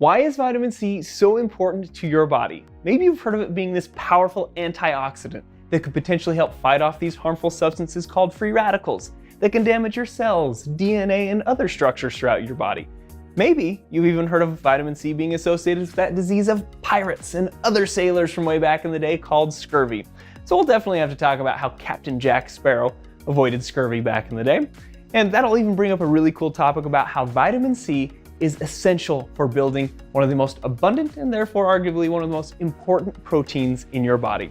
Why is vitamin C so important to your body? Maybe you've heard of it being this powerful antioxidant that could potentially help fight off these harmful substances called free radicals that can damage your cells, DNA, and other structures throughout your body. Maybe you've even heard of vitamin C being associated with that disease of pirates and other sailors from way back in the day called scurvy. So we'll definitely have to talk about how Captain Jack Sparrow avoided scurvy back in the day. And that'll even bring up a really cool topic about how vitamin C is essential for building one of the most abundant and therefore arguably one of the most important proteins in your body.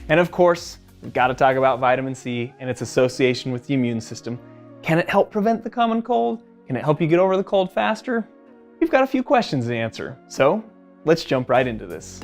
And of course, we've got to talk about vitamin C and its association with the immune system. Can it help prevent the common cold? Can it help you get over the cold faster? We've got a few questions to answer, so let's jump right into this.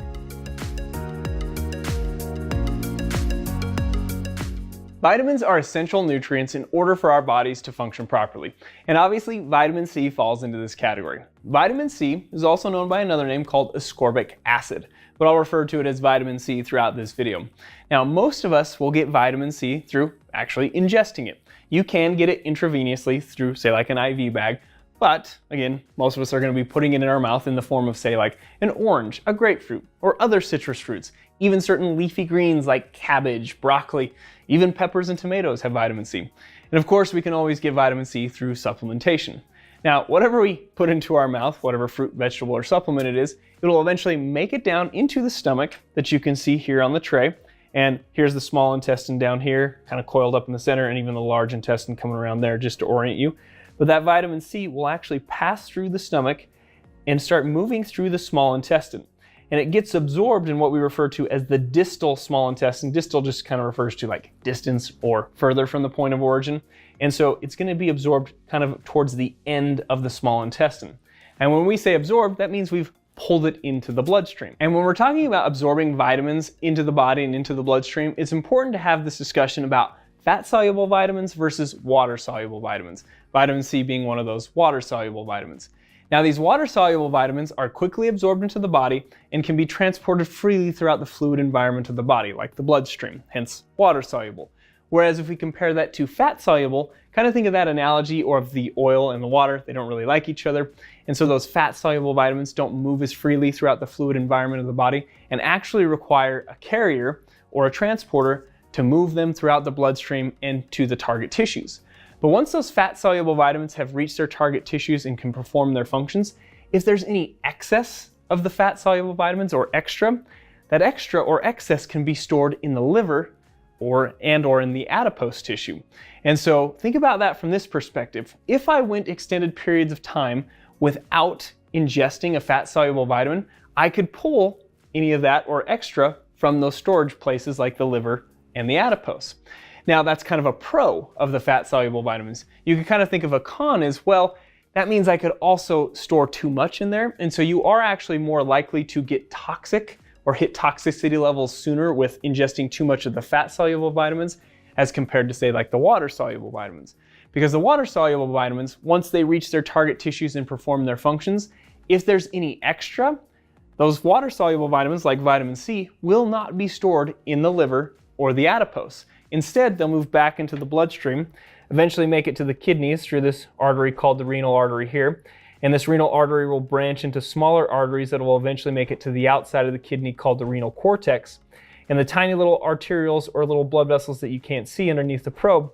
Vitamins are essential nutrients in order for our bodies to function properly, and obviously vitamin C falls into this category. Vitamin C is also known by another name called ascorbic acid, but I'll refer to it as vitamin C throughout this video. Now, most of us will get vitamin C through actually ingesting it. You can get it intravenously through, say, like an IV bag, but again, most of us are going to be putting it in our mouth in the form of, say, like an orange, a grapefruit, or other citrus fruits. Even certain leafy greens like cabbage, broccoli, even peppers and tomatoes have vitamin C. And of course, we can always get vitamin C through supplementation. Now, whatever we put into our mouth, whatever fruit, vegetable, or supplement it is, it'll eventually make it down into the stomach that you can see here on the tray. And here's the small intestine down here, kind of coiled up in the center, and even the large intestine coming around there just to orient you. But that vitamin C will actually pass through the stomach and start moving through the small intestine. And it gets absorbed in what we refer to as the distal small intestine. Distal just kind of refers to like distance or further from the point of origin. And so it's going to be absorbed kind of towards the end of the small intestine. And when we say absorbed, that means we've pulled it into the bloodstream. And when we're talking about absorbing vitamins into the body and into the bloodstream, it's important to have this discussion about fat-soluble vitamins versus water-soluble vitamins. Vitamin C being one of those water-soluble vitamins. Now, these water-soluble vitamins are quickly absorbed into the body and can be transported freely throughout the fluid environment of the body, like the bloodstream, hence water-soluble. Whereas if we compare that to fat-soluble, kind of think of that analogy or of the oil and the water. They don't really like each other. And so those fat-soluble vitamins don't move as freely throughout the fluid environment of the body and actually require a carrier or a transporter to move them throughout the bloodstream and to the target tissues. But once those fat-soluble vitamins have reached their target tissues and can perform their functions, if there's any excess of the fat-soluble vitamins or extra, that extra or excess can be stored in the liver or in the adipose tissue. And so think about that from this perspective. If I went extended periods of time without ingesting a fat-soluble vitamin, I could pull any of that or extra from those storage places like the liver and the adipose. Now, that's kind of a pro of the fat-soluble vitamins. You can kind of think of a con as, well, that means I could also store too much in there, and so you are actually more likely to get toxic or hit toxicity levels sooner with ingesting too much of the fat-soluble vitamins as compared to, say, like the water-soluble vitamins. Because the water-soluble vitamins, once they reach their target tissues and perform their functions, if there's any extra, those water-soluble vitamins, like vitamin C, will not be stored in the liver or the adipose. Instead, they'll move back into the bloodstream, eventually make it to the kidneys through this artery called the renal artery here. And this renal artery will branch into smaller arteries that will eventually make it to the outside of the kidney called the renal cortex. And the tiny little arterioles or little blood vessels that you can't see underneath the probe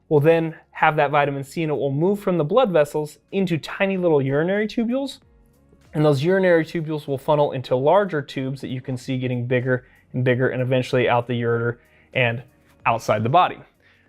will then have that vitamin C, and it will move from the blood vessels into tiny little urinary tubules. And those urinary tubules will funnel into larger tubes that you can see getting bigger and bigger and eventually out the ureter and outside the body.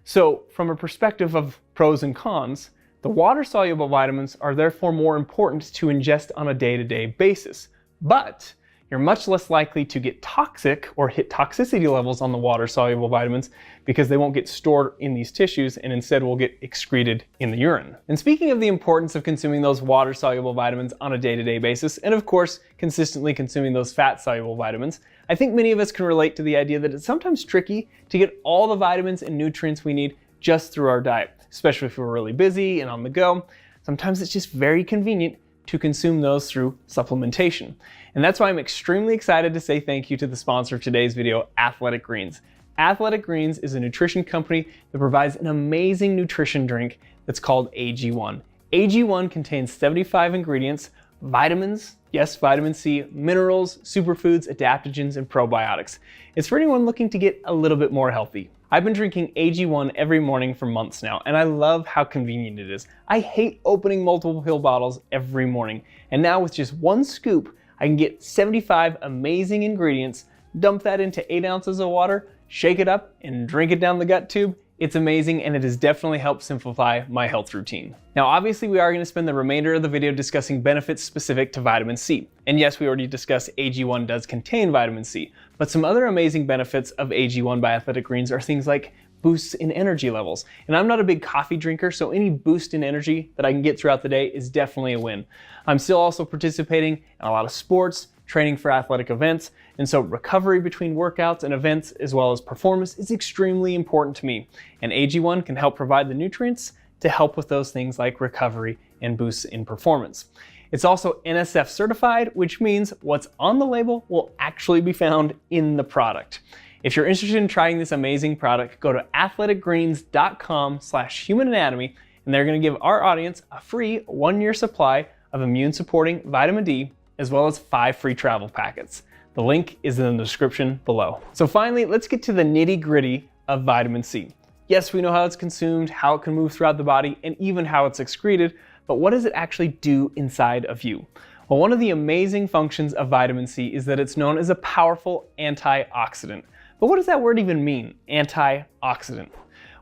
So from a perspective of pros and cons, the water-soluble vitamins are therefore more important to ingest on a day-to-day basis. But you're much less likely to get toxic or hit toxicity levels on the water-soluble vitamins because they won't get stored in these tissues and instead will get excreted in the urine. And speaking of the importance of consuming those water-soluble vitamins on a day-to-day basis, and of course, consistently consuming those fat-soluble vitamins, I think many of us can relate to the idea that it's sometimes tricky to get all the vitamins and nutrients we need just through our diet, especially if we're really busy and on the go. Sometimes it's just very convenient to consume those through supplementation. And that's why I'm extremely excited to say thank you to the sponsor of today's video, Athletic Greens. Athletic Greens is a nutrition company that provides an amazing nutrition drink that's called AG1. AG1 contains 75 ingredients, vitamins, yes, vitamin C, minerals, superfoods, adaptogens, and probiotics. It's for anyone looking to get a little bit more healthy. I've been drinking AG1 every morning for months now, and I love how convenient it is. I hate opening multiple pill bottles every morning, and now with just one scoop, I can get 75 amazing ingredients, dump that into 8 ounces of water, shake it up, and drink it down the gut tube. It's amazing, and it has definitely helped simplify my health routine. Now, obviously, we are going to spend the remainder of the video discussing benefits specific to vitamin C. And yes, we already discussed AG1 does contain vitamin C, but some other amazing benefits of AG1 by Athletic Greens are things like boosts in energy levels. And I'm not a big coffee drinker, so any boost in energy that I can get throughout the day is definitely a win. I'm still also participating in a lot of sports, training for athletic events, and so recovery between workouts and events as well as performance is extremely important to me. And AG1 can help provide the nutrients to help with those things like recovery and boosts in performance. It's also NSF certified, which means what's on the label will actually be found in the product. If you're interested in trying this amazing product, go to athleticgreens.com/humananatomy, and they're going to give our audience a free 1-year supply of immune supporting vitamin D, as well as 5 free travel packets. The link is in the description below. So finally, let's get to the nitty-gritty of vitamin C. Yes, we know how it's consumed, how it can move throughout the body, and even how it's excreted, but what does it actually do inside of you? Well, one of the amazing functions of vitamin C is that it's known as a powerful antioxidant. But what does that word even mean, antioxidant?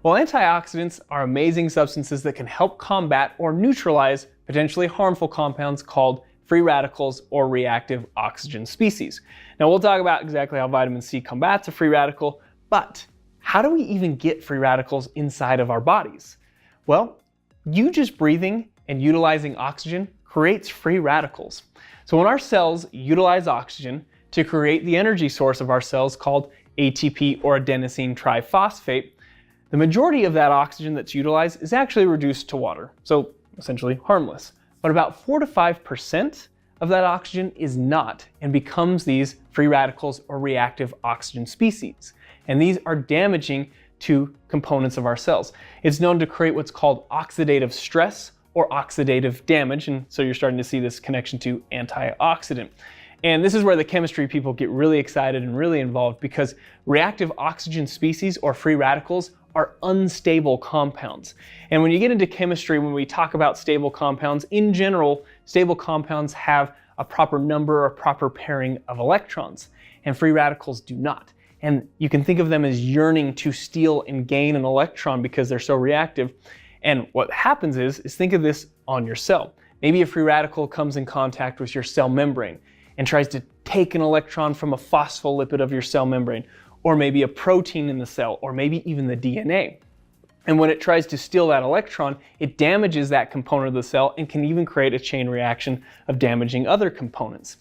Well, antioxidants are amazing substances that can help combat or neutralize potentially harmful compounds called free radicals or reactive oxygen species. Now, we'll talk about exactly how vitamin C combats a free radical, but how do we even get free radicals inside of our bodies? Well, you just breathing and utilizing oxygen creates free radicals. So when our cells utilize oxygen to create the energy source of our cells called ATP or adenosine triphosphate, the majority of that oxygen that's utilized is actually reduced to water, so essentially harmless. But about 4 to 5% of that oxygen is not and becomes these free radicals or reactive oxygen species. And these are damaging to components of our cells. It's known to create what's called oxidative stress or oxidative damage, and so you're starting to see this connection to antioxidant. And this is where the chemistry people get really excited and really involved, because reactive oxygen species or free radicals are unstable compounds. And when you get into chemistry, when we talk about stable compounds, in general, stable compounds have a proper number or proper pairing of electrons, and free radicals do not. And you can think of them as yearning to steal and gain an electron because they're so reactive. And what happens is think of this on your cell. Maybe a free radical comes in contact with your cell membrane and tries to take an electron from a phospholipid of your cell membrane, or maybe a protein in the cell, or maybe even the DNA. And when it tries to steal that electron, it damages that component of the cell and can even create a chain reaction of damaging other components.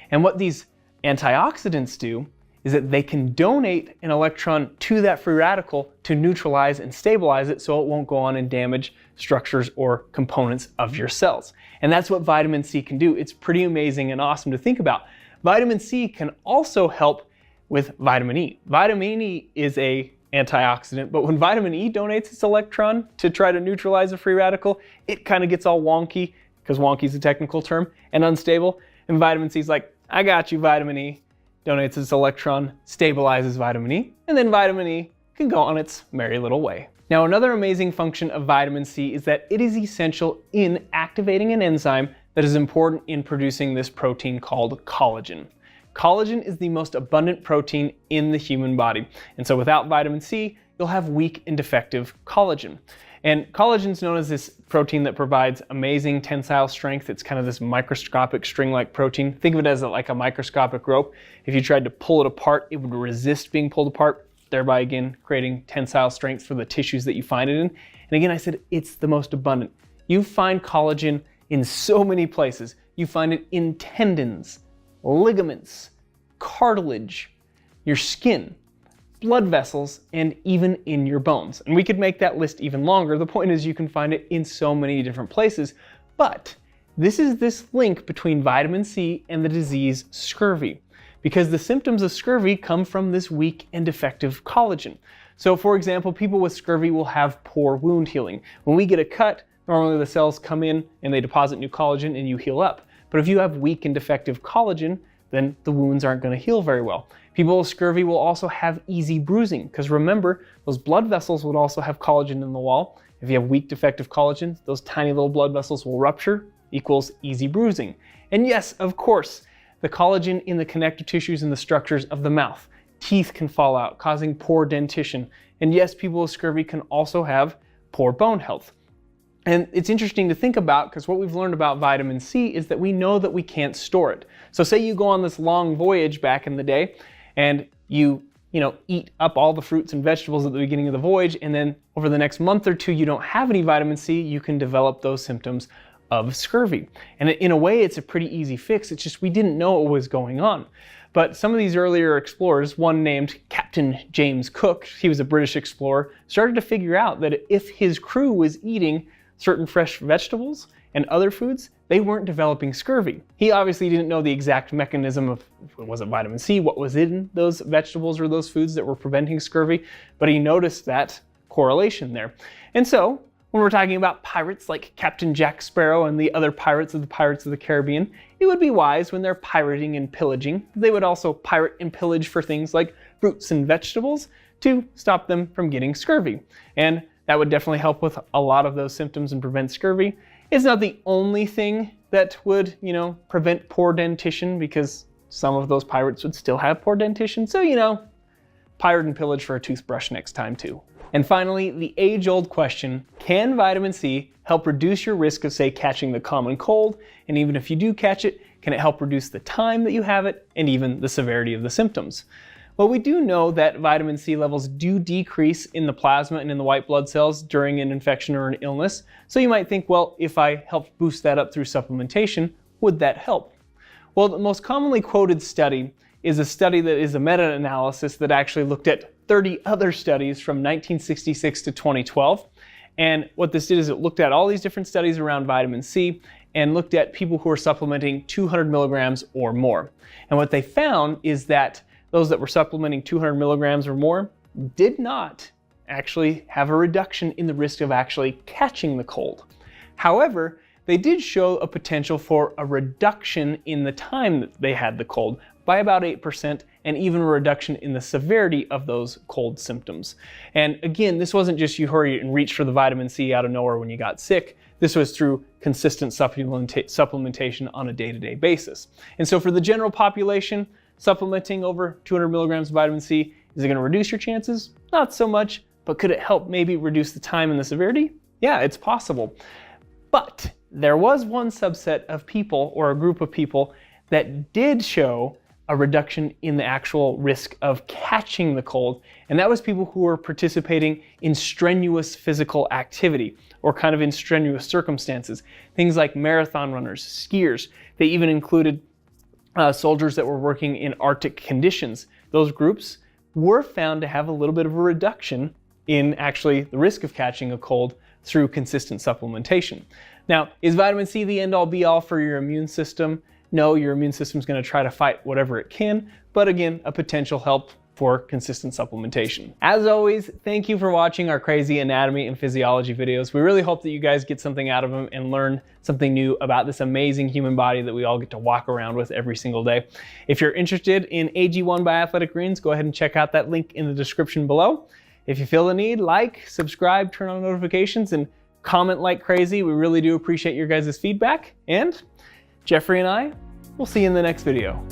And what these antioxidants do is that they can donate an electron to that free radical to neutralize and stabilize it so it won't go on and damage structures or components of your cells. And that's what vitamin C can do. It's pretty amazing and awesome to think about. Vitamin C can also help with vitamin E. Vitamin E is a antioxidant, but when vitamin E donates its electron to try to neutralize a free radical, it kind of gets all wonky, because wonky is a technical term, and unstable. And vitamin C is like, I got you, vitamin E. Donates its electron, stabilizes vitamin E, and then vitamin E can go on its merry little way. Now, another amazing function of vitamin C is that it is essential in activating an enzyme that is important in producing this protein called collagen. Collagen is the most abundant protein in the human body, and so without vitamin C, you'll have weak and defective collagen. And collagen is known as this protein that provides amazing tensile strength. It's kind of this microscopic string-like protein. Think of it as like a microscopic rope. If you tried to pull it apart, it would resist being pulled apart, thereby again creating tensile strength for the tissues that you find it in. And again, I said it's the most abundant. You find collagen in so many places. You find it in tendons, ligaments, cartilage, your skin, blood vessels, and even in your bones. And we could make that list even longer. The point is you can find it in so many different places. But this is this link between vitamin C and the disease scurvy, because the symptoms of scurvy come from this weak and defective collagen. So for example, people with scurvy will have poor wound healing. When we get a cut, normally the cells come in and they deposit new collagen and you heal up. But if you have weak and defective collagen, then the wounds aren't going to heal very well. People with scurvy will also have easy bruising, because remember, those blood vessels would also have collagen in the wall. If you have weak defective collagen, those tiny little blood vessels will rupture, equals easy bruising. And yes, of course, the collagen in the connective tissues and the structures of the mouth. Teeth can fall out, causing poor dentition. And yes, people with scurvy can also have poor bone health. And it's interesting to think about, because what we've learned about vitamin C is that we know that we can't store it. So say you go on this long voyage back in the day and you eat up all the fruits and vegetables at the beginning of the voyage, and then over the next month or two you don't have any vitamin C, you can develop those symptoms of scurvy. And in a way, it's a pretty easy fix. It's just we didn't know what was going on. But some of these earlier explorers, one named Captain James Cook, he was a British explorer, started to figure out that if his crew was eating certain fresh vegetables and other foods, they weren't developing scurvy. He obviously didn't know the exact mechanism of, was it vitamin C, what was in those vegetables or those foods that were preventing scurvy, but he noticed that correlation there. And so, when we're talking about pirates like Captain Jack Sparrow and the other pirates of the Caribbean, it would be wise when they're pirating and pillaging, they would also pirate and pillage for things like fruits and vegetables to stop them from getting scurvy. And that would definitely help with a lot of those symptoms and prevent scurvy. It's not the only thing that would, prevent poor dentition, because some of those pirates would still have poor dentition. So, pirate and pillage for a toothbrush next time too. And finally, the age-old question, can vitamin C help reduce your risk of, say, catching the common cold? And even if you do catch it, can it help reduce the time that you have it and even the severity of the symptoms? Well, we do know that vitamin C levels do decrease in the plasma and in the white blood cells during an infection or an illness. So you might think, well, if I help boost that up through supplementation, would that help? Well, the most commonly quoted study is a study that is a meta-analysis that actually looked at 30 other studies from 1966 to 2012. And what this did is it looked at all these different studies around vitamin C and looked at people who are supplementing 200 milligrams or more. And what they found is that those that were supplementing 200 milligrams or more did not actually have a reduction in the risk of actually catching the cold. However, they did show a potential for a reduction in the time that they had the cold by about 8%, and even a reduction in the severity of those cold symptoms. And again, this wasn't just you hurry and reach for the vitamin C out of nowhere when you got sick. This was through consistent supplementation on a day-to-day basis. And so for the general population, supplementing over 200 milligrams of vitamin C, is it going to reduce your chances? Not so much, but could it help maybe reduce the time and the severity? Yeah, it's possible. But there was one subset of people, or a group of people, that did show a reduction in the actual risk of catching the cold, and that was people who were participating in strenuous physical activity, or kind of in strenuous circumstances. Things like marathon runners, skiers. They even included soldiers that were working in Arctic conditions. Those groups were found to have a little bit of a reduction in actually the risk of catching a cold through consistent supplementation. Now, is vitamin C the end-all be-all for your immune system? No, your immune system's going to try to fight whatever it can, but again, a potential help for consistent supplementation. As always, thank you for watching our crazy anatomy and physiology videos. We really hope that you guys get something out of them and learn something new about this amazing human body that we all get to walk around with every single day. If you're interested in AG1 by Athletic Greens, go ahead and check out that link in the description below. If you feel the need, like, subscribe, turn on notifications, and comment like crazy. We really do appreciate your guys' feedback. And Jeffrey and I will see you in the next video.